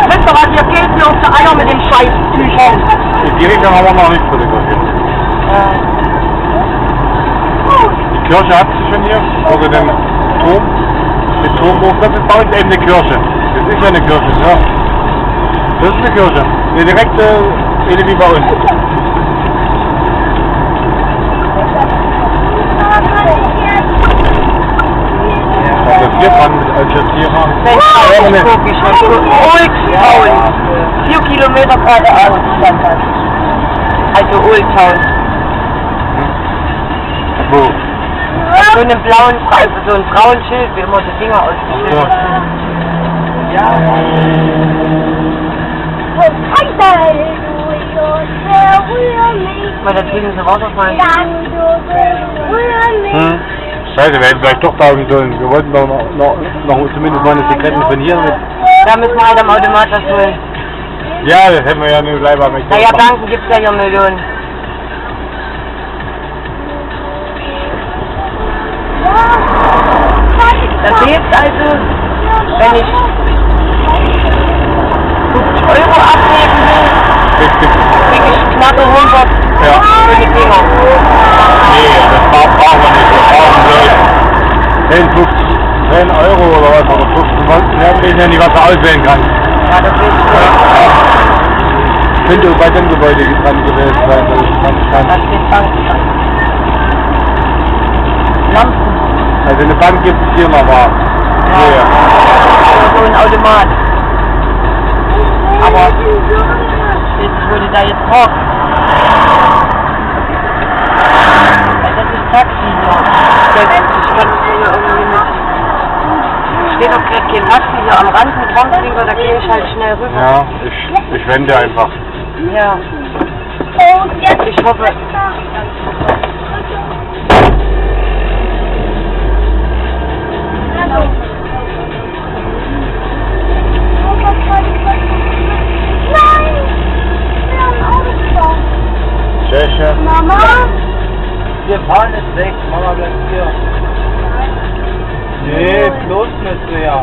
Wisst ihr was, ihr fehlt mir uns Eier mit den Scheißtüchern. Die Richtung haben wir noch nicht fotografiert. Die Kirche hat sie schon hier, oder den Turm. Den Turmhof, das ist bei uns eben eine Kirche. Das ist ja eine Kirche, ja. Das ist eine Kirche. Eine direkte, wie bei uns. Also 4 Mann als Jazzierer. 4 Kilometer geradeaus. Also Old Town. Wo? So einen blauen, also so ein Frauenschild, wie immer die Dinger ausgeschildert sind. Ja. Weil da drüben ist ein Wasserfall. Scheiße, wir hätten vielleicht doch sagen sollen. Wir wollten doch noch zumindest mal eine Zigarette von hier mit. Da müssen wir halt am Automat was holen. Ja, das hätten wir ja nur gleich beim Naja, Banken gibt es ja hier Millionen. Das hilft also, wenn ich 50 Euro abheben will, kriege ich knappe 100 für die Dinger. Nee, das brauchen wir nicht. Wir brauchen 10 Euro oder was, oder 15 Volt. Ja, wir wissen ja nicht, was du auswählen kannst. Ja, das ist Könnte bei dem Gebäude dran gewesen sein, dass ich dran stand. Das steht Bank. Lampen. Also eine Bank gibt es hier noch mal. Ja. So ein Automat. Aber jetzt würde da jetzt parken. Weil das ist Taxi hier. Steht doch gerade kein Taxi hier am Rand mit Rampflieger, da gehe ich halt schnell rüber. Ja, ich wende einfach. Ja. Ich hoffe. Tschüss. Mama? Wir fahren jetzt weg, Mama bleibt hier. Nee, bloß nicht mehr.